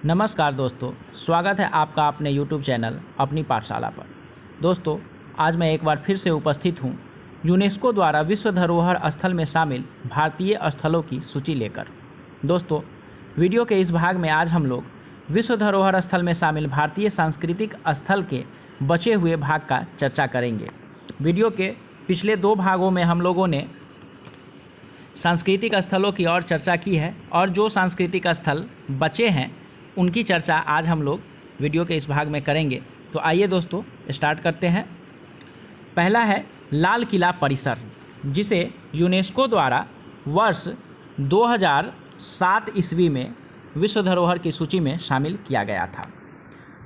नमस्कार दोस्तों, स्वागत है आपका अपने YouTube चैनल अपनी पाठशाला पर। दोस्तों, आज मैं एक बार फिर से उपस्थित हूँ यूनेस्को द्वारा विश्व धरोहर स्थल में शामिल भारतीय स्थलों की सूची लेकर। दोस्तों, वीडियो के इस भाग में आज हम लोग विश्व धरोहर स्थल में शामिल भारतीय सांस्कृतिक स्थल के बचे हुए भाग का चर्चा करेंगे। वीडियो के पिछले 2 भागों में हम लोगों ने सांस्कृतिक स्थलों की और चर्चा की है और जो सांस्कृतिक स्थल बचे हैं उनकी चर्चा आज हम लोग वीडियो के इस भाग में करेंगे। तो आइए दोस्तों स्टार्ट करते हैं। पहला है लाल किला परिसर, जिसे यूनेस्को द्वारा वर्ष 2007 ईस्वी में विश्व धरोहर की सूची में शामिल किया गया था।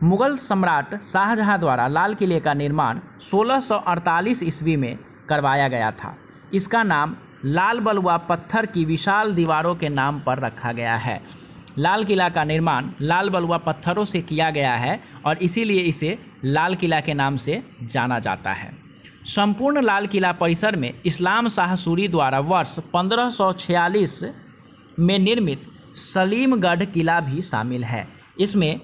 मुगल सम्राट शाहजहां द्वारा लाल किले का निर्माण 1648 ईस्वी में करवाया गया था। इसका नाम लाल बलुआ पत्थर की विशाल दीवारों के नाम पर रखा गया है। लाल किला का निर्माण लाल बलुआ पत्थरों से किया गया है और इसीलिए इसे लाल किला के नाम से जाना जाता है। संपूर्ण लाल किला परिसर में इस्लाम शाह सूरी द्वारा वर्ष 1546 में निर्मित सलीमगढ़ किला भी शामिल है। इसमें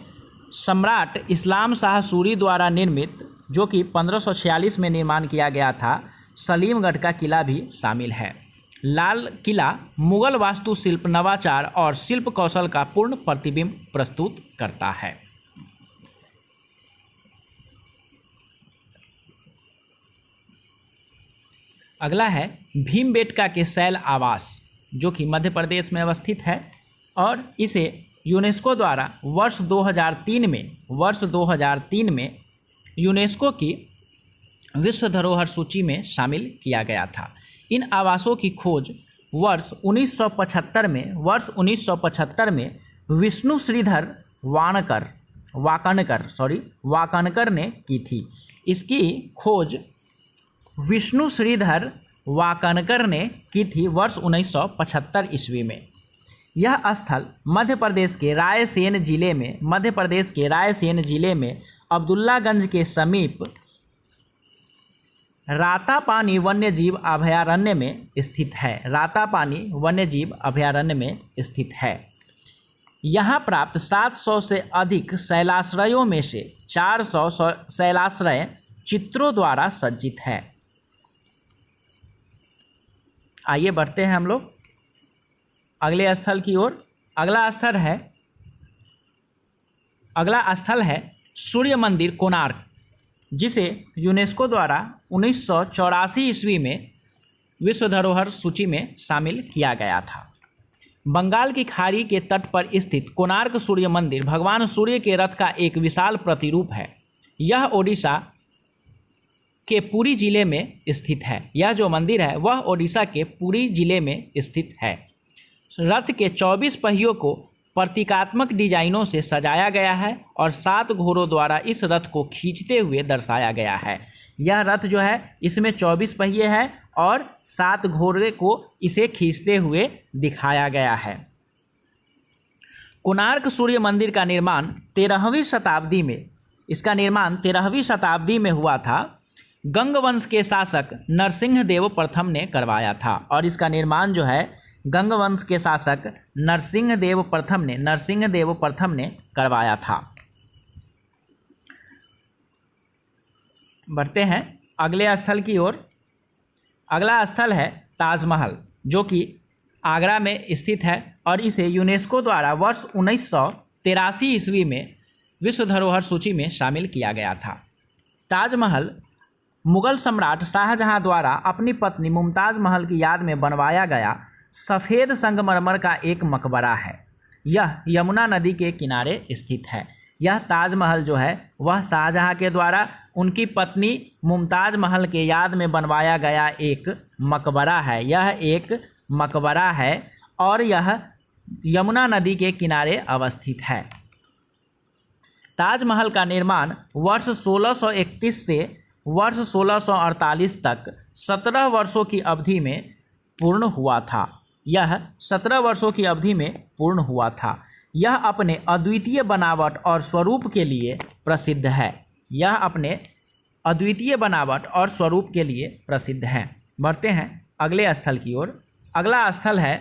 सम्राट इस्लाम शाह सूरी द्वारा निर्मित, जो कि 1546 में निर्माण किया गया था, सलीमगढ़ का किला भी शामिल है। लाल किला मुगल वास्तुशिल्प, नवाचार और शिल्प कौशल का पूर्ण प्रतिबिंब प्रस्तुत करता है। अगला है भीमबेटका के शैल आवास, जो कि मध्य प्रदेश में अवस्थित है और इसे यूनेस्को द्वारा वर्ष 2003 में यूनेस्को की विश्व धरोहर सूची में शामिल किया गया था। इन आवासों की खोज वर्ष 1975 में विष्णु श्रीधर वाकनकर ने की थी। इसकी खोज विष्णु श्रीधर वाकनकर ने की थी वर्ष 1975 ईस्वी में। यह स्थल मध्य प्रदेश के रायसेन जिले में अब्दुल्लागंज के समीप रातापानी वन्यजीव अभयारण्य में स्थित है। यहाँ प्राप्त 700 से अधिक शैलाश्रयों में से 400 शैलाश्रय चित्रों द्वारा सज्जित है। आइए बढ़ते हैं हम लोग अगले स्थल की ओर। अगला स्थल है सूर्य मंदिर कोणार्क, जिसे यूनेस्को द्वारा 1984 ईस्वी में विश्व धरोहर सूची में शामिल किया गया था। बंगाल की खाड़ी के तट पर स्थित कोणार्क सूर्य मंदिर भगवान सूर्य के रथ का एक विशाल प्रतिरूप है। यह ओडिशा के पुरी जिले में स्थित है। यह जो मंदिर है वह ओडिशा के पुरी जिले में स्थित है। रथ के 24 पहियों को प्रतीकात्मक डिजाइनों से सजाया गया है और 7 घोड़ों द्वारा इस रथ को खींचते हुए दर्शाया गया है। यह रथ जो है इसमें 24 पहिए हैं और 7 घोड़े को इसे खींचते हुए दिखाया गया है। कोणार्क सूर्य मंदिर का निर्माण 13वीं शताब्दी में हुआ था। गंगवंश के शासक नरसिंहदेव प्रथम ने करवाया था और इसका निर्माण जो है गंगवंश के शासक नरसिंहदेव प्रथम ने करवाया था। बढ़ते हैं अगले स्थल की ओर। अगला स्थल है ताजमहल, जो कि आगरा में स्थित है और इसे यूनेस्को द्वारा वर्ष 1983 ईस्वी में विश्व धरोहर सूची में शामिल किया गया था। ताजमहल मुगल सम्राट शाहजहां द्वारा अपनी पत्नी मुमताज़ महल की याद में बनवाया गया सफ़ेद संगमरमर का एक मकबरा है। यह यमुना नदी के किनारे स्थित है। यह ताजमहल जो है वह शाहजहां के द्वारा उनकी पत्नी मुमताज़ महल के याद में बनवाया गया एक मकबरा है। यह एक मकबरा है और यह यमुना नदी के किनारे अवस्थित है। ताजमहल का निर्माण वर्ष 1631 से वर्ष 1648 तक 17 वर्षों की अवधि में पूर्ण हुआ था। यह 17 वर्षों की अवधि में पूर्ण हुआ था। यह अपने अद्वितीय बनावट और स्वरूप के लिए प्रसिद्ध है। बढ़ते हैं अगले स्थल की ओर। अगला स्थल है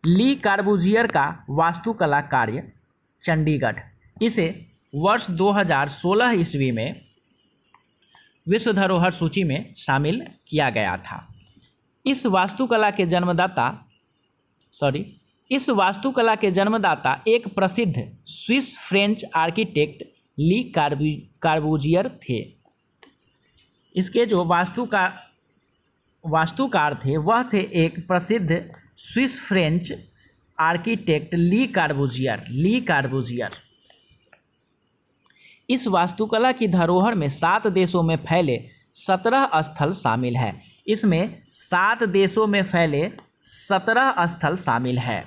ली कार्बूजियर का वास्तुकला कार्य चंडीगढ़। इसे वर्ष 2016 ईस्वी में विश्व धरोहर सूची में शामिल किया गया था। इस वास्तुकला के जन्मदाता एक प्रसिद्ध स्विस फ्रेंच आर्किटेक्ट ली कार्बूजियर थे। इसके जो वास्तुकार थे वह थे एक प्रसिद्ध स्विस फ्रेंच आर्किटेक्ट ली कार्बूजियर। इस वास्तुकला की धरोहर में 7 देशों में फैले 17 स्थल शामिल है। इसमें 7 देशों में फैले 17 स्थल शामिल है,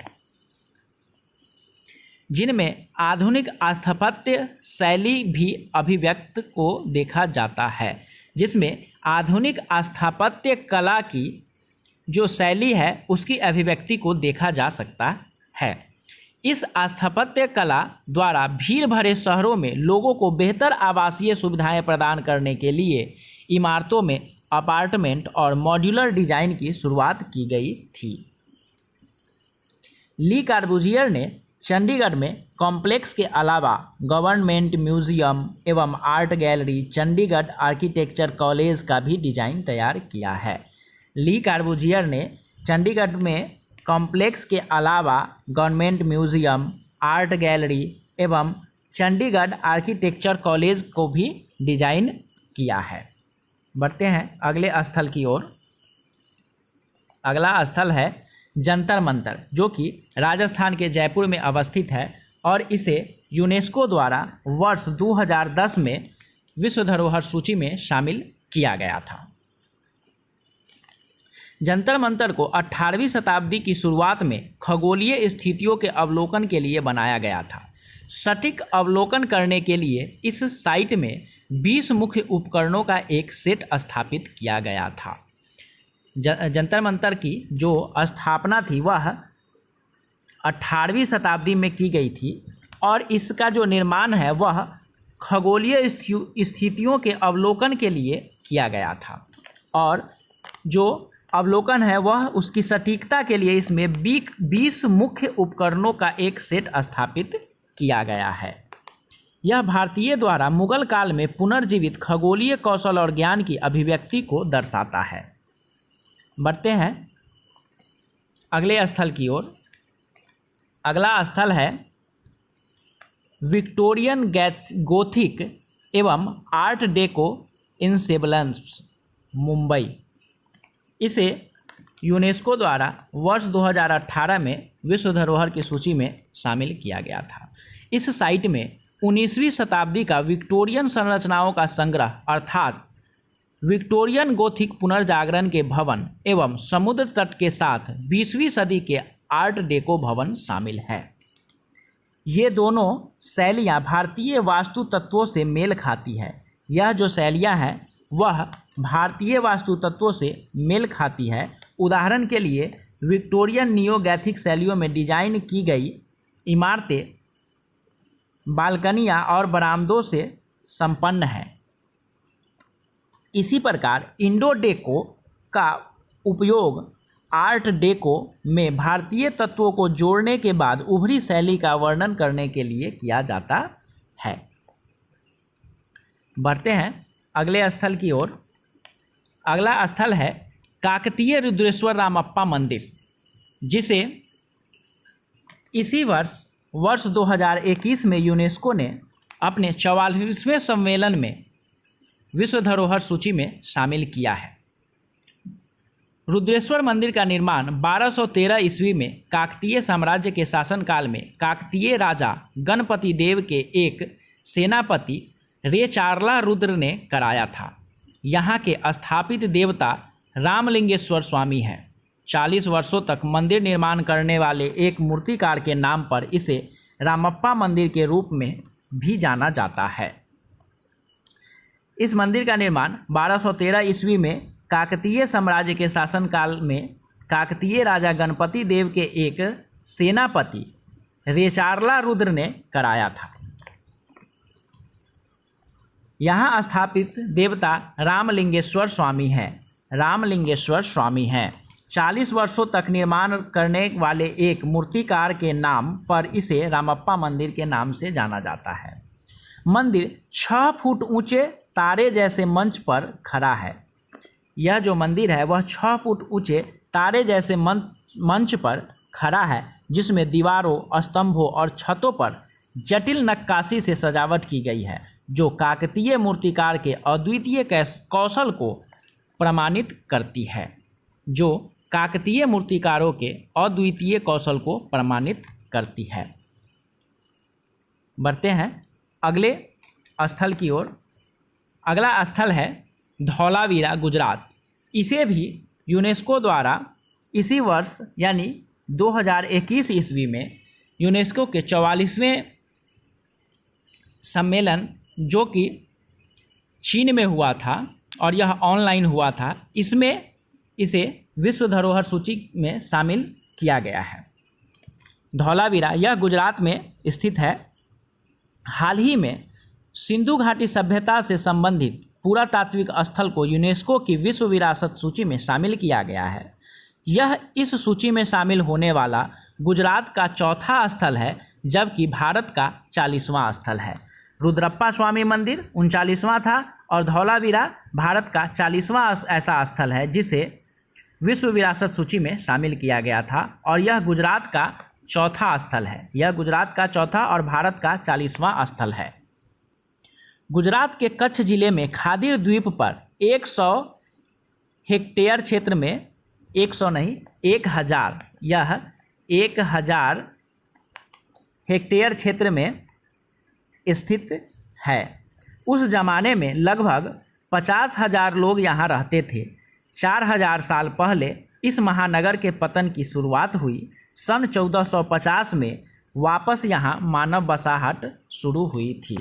जिनमें आधुनिक स्थापत्य शैली भी अभिव्यक्त को देखा जाता है। जिसमें आधुनिक स्थापत्य कला की जो शैली है उसकी अभिव्यक्ति को देखा जा सकता है। इस स्थापत्य कला द्वारा भीड़ भरे शहरों में लोगों को बेहतर आवासीय सुविधाएं प्रदान करने के लिए इमारतों में अपार्टमेंट और मॉड्यूलर डिजाइन की शुरुआत की गई थी। ली कार्बूजियर ने चंडीगढ़ में कॉम्प्लेक्स के अलावा गवर्नमेंट म्यूजियम एवं art gallery, Chandigarh architecture college का भी डिजाइन तैयार किया है। ली कार्बूजियर ने चंडीगढ़ में कॉम्प्लेक्स के अलावा गवर्नमेंट म्यूजियम, आर्ट गैलरी एवं चंडीगढ़ आर्किटेक्चर कॉलेज को भी डिजाइन किया है। बढ़ते हैं अगले स्थल की ओर। अगला स्थल है जंतर मंतर, जो कि राजस्थान के जयपुर में अवस्थित है और इसे यूनेस्को द्वारा वर्ष 2010 में विश्व धरोहर सूची में शामिल किया गया था। जंतर मंतर को 18वीं शताब्दी की शुरुआत में खगोलीय स्थितियों के अवलोकन के लिए बनाया गया था। सटीक अवलोकन करने के लिए इस साइट में 20 मुख्य उपकरणों का एक सेट स्थापित किया गया था। जंतर मंतर की जो स्थापना थी वह 18वीं शताब्दी में की गई थी और इसका जो निर्माण है वह खगोलीय स्थितियों के अवलोकन के लिए किया गया था और जो अवलोकन है वह उसकी सटीकता के लिए इसमें 20 मुख्य उपकरणों का एक सेट स्थापित किया गया है। यह भारतीय द्वारा मुगल काल में पुनर्जीवित खगोलीय कौशल और ज्ञान की अभिव्यक्ति को दर्शाता है। बढ़ते हैं अगले स्थल की ओर। अगला स्थल है विक्टोरियन गोथिक एवं आर्ट डेको इंसेबलेंस, मुंबई। इसे यूनेस्को द्वारा वर्ष 2018 में विश्व धरोहर की सूची में शामिल किया गया था। इस साइट में 19वीं शताब्दी का विक्टोरियन संरचनाओं का संग्रह अर्थात विक्टोरियन गोथिक पुनर्जागरण के भवन एवं समुद्र तट के साथ 20वीं सदी के आर्ट डेको भवन शामिल है। ये दोनों शैलियाँ भारतीय वास्तु तत्वों से मेल खाती है। यह जो शैलियाँ हैं वह भारतीय वास्तु तत्वों से मेल खाती है। उदाहरण के लिए विक्टोरियन नियो गैथिक शैलियों में डिजाइन की गई इमारतें बालकनियाँ और बरामदों से संपन्न हैं। इसी प्रकार इंडो डेको का उपयोग आर्ट डेको में भारतीय तत्वों को जोड़ने के बाद उभरी शैली का वर्णन करने के लिए किया जाता है। बढ़ते हैं अगले स्थल की ओर। अगला स्थल है काकतीय रुद्रेश्वर रामप्पा मंदिर, जिसे इसी वर्ष 2021 में यूनेस्को ने अपने 44वें सम्मेलन में विश्व धरोहर सूची में शामिल किया है। रुद्रेश्वर मंदिर का निर्माण 1213 ईस्वी में काकतीय साम्राज्य के शासनकाल में काकतीय राजा गणपति देव के एक सेनापति रेचारला रुद्र ने कराया था। यहाँ के स्थापित देवता रामलिंगेश्वर स्वामी हैं। 40 वर्षों तक मंदिर निर्माण करने वाले एक मूर्तिकार के नाम पर इसे रामप्पा मंदिर के रूप में भी जाना जाता है। इस मंदिर का निर्माण 1213 ईस्वी में काकतीय साम्राज्य के शासनकाल में काकतीय राजा गणपति देव के एक सेनापति रेचारला रुद्र ने कराया था। यहाँ स्थापित देवता रामलिंगेश्वर स्वामी हैं। 40 वर्षों तक निर्माण करने वाले एक मूर्तिकार के नाम पर इसे रामप्पा मंदिर के नाम से जाना जाता है। मंदिर 6 फुट ऊंचे तारे जैसे मंच पर खड़ा है। यह जो मंदिर है वह 6 फुट ऊंचे तारे जैसे मंच पर खड़ा है, जिसमें दीवारों, स्तंभों और छतों पर जटिल नक्काशी से सजावट की गई है, जो काकतीय मूर्तिकार के अद्वितीय कौशल को प्रमाणित करती है। जो काकतीय मूर्तिकारों के अद्वितीय कौशल को प्रमाणित करती है। बढ़ते हैं अगले स्थल की ओर। अगला स्थल है धौलावीरा, गुजरात। इसे भी यूनेस्को द्वारा इसी वर्ष यानी 2021 ईस्वी में यूनेस्को के 44वें सम्मेलन, जो कि चीन में हुआ था और यह ऑनलाइन हुआ था, इसमें इसे विश्व धरोहर सूची में शामिल किया गया है। धौलावीरा यह गुजरात में स्थित है। हाल ही में सिंधु घाटी सभ्यता से संबंधित पुरातात्विक स्थल को यूनेस्को की विश्व विरासत सूची में शामिल किया गया है। यह इस सूची में शामिल होने वाला गुजरात का चौथा स्थल है, जबकि भारत का 40वां स्थल है। रुद्रप्पा स्वामी मंदिर 39वां था और धौलावीरा भारत का 40वां ऐसा स्थल है जिसे विश्व विरासत सूची में शामिल किया गया था, और यह गुजरात का चौथा स्थल है। यह गुजरात का चौथा और भारत का 40वां स्थल है। गुजरात के कच्छ जिले में खादीर द्वीप पर 100 हेक्टेयर क्षेत्र में 100 नहीं 1000 यह 1000 हेक्टेयर क्षेत्र में स्थित है। उस जमाने में लगभग 50,000 लोग यहाँ रहते थे। 4000 साल पहले इस महानगर के पतन की शुरुआत हुई। सन 1450 में वापस यहाँ मानव बसाहट शुरू हुई थी।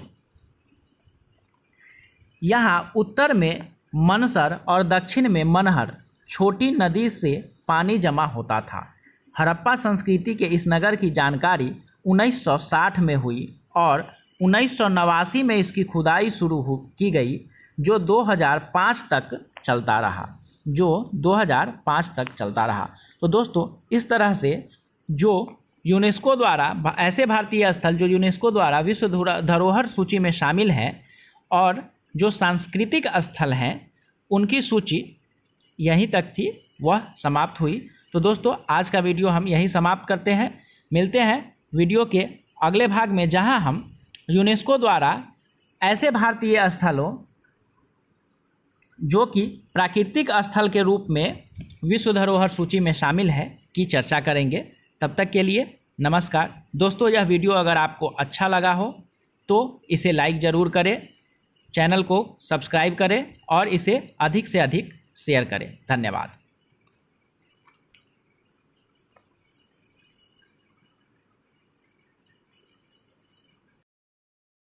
यहाँ उत्तर में मनसर और दक्षिण में मनहर छोटी नदी से पानी जमा होता था। हड़प्पा संस्कृति के इस नगर की जानकारी 1960 में हुई और 1989 में इसकी खुदाई शुरू की गई, जो 2005 तक चलता रहा। तो दोस्तों, इस तरह से जो यूनेस्को द्वारा ऐसे भारतीय स्थल जो यूनेस्को द्वारा विश्व धरोहर सूची में शामिल हैं और जो सांस्कृतिक स्थल हैं, उनकी सूची यहीं तक थी, वह समाप्त हुई। तो दोस्तों, आज का वीडियो हम यहीं समाप्त करते हैं। मिलते हैं वीडियो के अगले भाग में, जहां हम यूनेस्को द्वारा ऐसे भारतीय स्थलों जो कि प्राकृतिक स्थल के रूप में विश्व धरोहर सूची में शामिल है की चर्चा करेंगे। तब तक के लिए नमस्कार। दोस्तों, यह वीडियो अगर आपको अच्छा लगा हो तो इसे लाइक ज़रूर करें, चैनल को सब्सक्राइब करें और इसे अधिक से अधिक शेयर करें। धन्यवाद।